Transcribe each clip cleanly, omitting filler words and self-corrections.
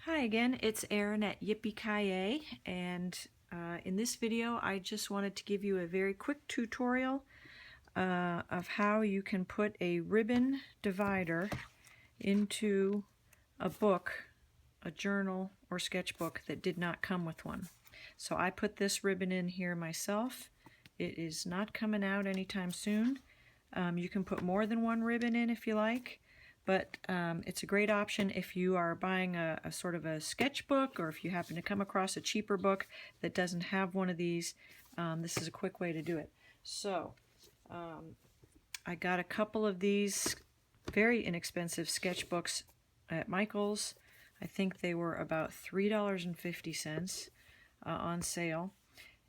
Hi again, it's Erin at Yippee Ki-Yay, and in this video I just wanted to give you a very quick tutorial of how you can put a ribbon divider into a book, a journal or sketchbook that did not come with one. So I put this ribbon in here myself. It is not coming out anytime soon. You can put more than one ribbon in if you like. But it's a great option if you are buying a sort of a sketchbook, or if you happen to come across a cheaper book that doesn't have one of these. This is a quick way to do it. So I got a couple of these very inexpensive sketchbooks at Michael's. I think they were about $3.50 on sale.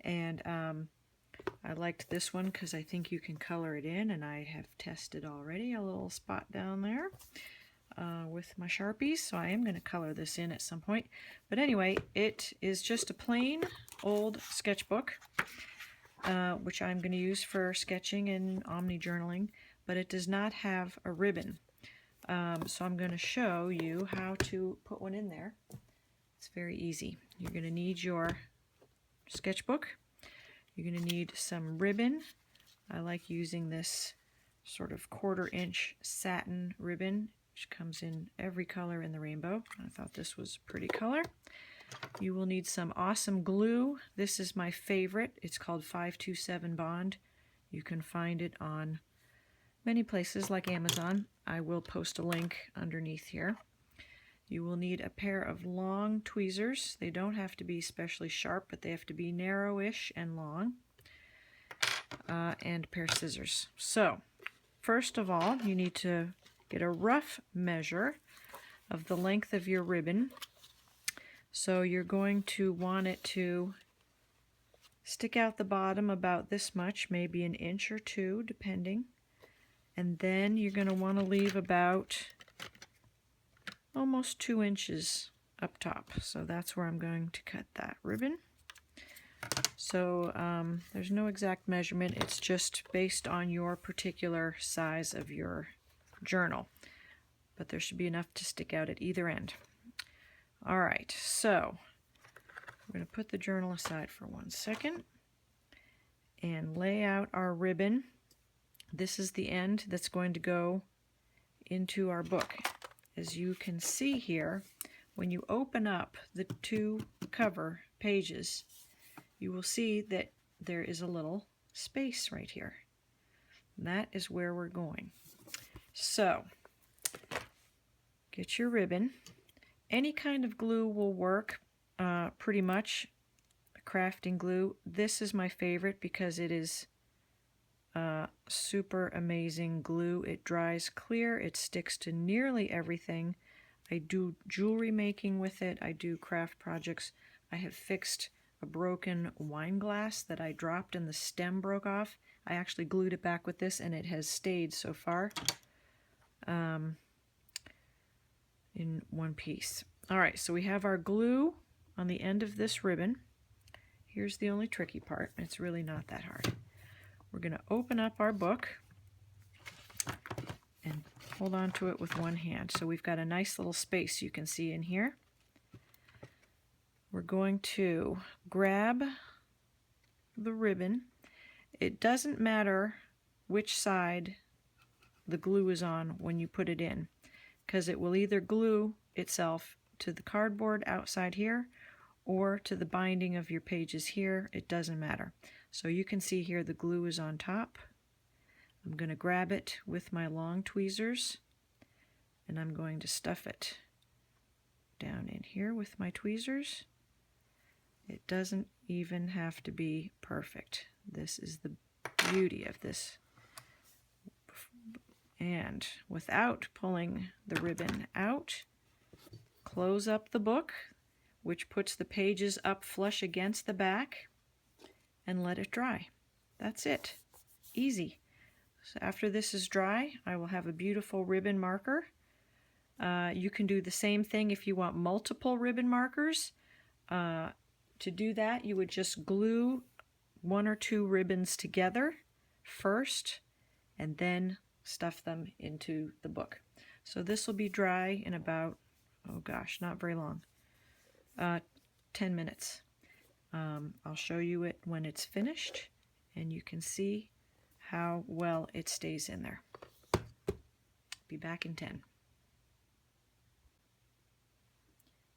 And I liked this one because I think you can color it in, and I have tested already a little spot down there with my Sharpies, so I am going to color this in at some point. But anyway, it is just a plain old sketchbook, which I'm going to use for sketching and omni journaling, but it does not have a ribbon. So I'm going to show you how to put one in there. It's very easy. You're going to need your sketchbook. You're going to need some ribbon. I like using this sort of 1/4 inch satin ribbon, which comes in every color in the rainbow. I thought this was a pretty color. You will need some awesome glue. This is my favorite. It's called 527 Bond. You can find it on many places like Amazon. I will post a link underneath here. You will need a pair of long tweezers. They don't have to be especially sharp, but they have to be narrowish and long. And a pair of scissors. So, first of all, you need to get a rough measure of the length of your ribbon. So you're going to want it to stick out the bottom about this much, maybe an inch or two, depending. And then you're going to want to leave about almost 2 inches up top. So that's where I'm going to cut that ribbon. So there's no exact measurement. It's just based on your particular size of your journal. But there should be enough to stick out at either end. All right, so we're going to put the journal aside for 1 second and lay out our ribbon. This is the end that's going to go into our book. As you can see here, when you open up the 2 cover pages, you will see that there is a little space right here. And that is where we're going. So, get your ribbon. Any kind of glue will work, pretty much. Crafting glue. This is my favorite because it is super amazing glue. It dries clear. It sticks to nearly everything. I do jewelry making with it. I do craft projects. I have fixed a broken wine glass that I dropped and the stem broke off. I actually glued it back with this, and it has stayed so far in one piece. All right, so we have our glue on the end of this ribbon. Here's the only tricky part. It's really not that hard. We're going to open up our book and hold on to it with one hand. So we've got a nice little space you can see in here. We're going to grab the ribbon. It doesn't matter which side the glue is on when you put it in, because it will either glue itself to the cardboard outside here or to the binding of your pages here. It doesn't matter. So you can see here the glue is on top. I'm going to grab it with my long tweezers, and I'm going to stuff it down in here with my tweezers. It doesn't even have to be perfect. This is the beauty of this. And without pulling the ribbon out, close up the book, which puts the pages up flush against the back, and let it dry. That's it. Easy. So after this is dry, I will have a beautiful ribbon marker. You can do the same thing if you want multiple ribbon markers. To do that, you would just glue 1 or 2 ribbons together first, and then stuff them into the book. So this will be dry in about, oh gosh, not very long. 10 minutes. I'll show you it when it's finished, and you can see how well it stays in there. Be back in 10.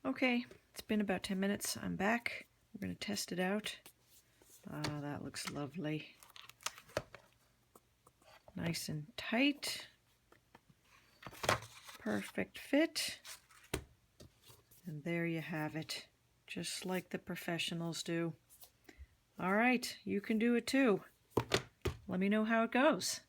Okay, it's been about 10 minutes. I'm back. We're going to test it out. Ah, that looks lovely. Nice and tight. Perfect fit. And there you have it, just like the professionals do. All right, you can do it too. Let me know how it goes.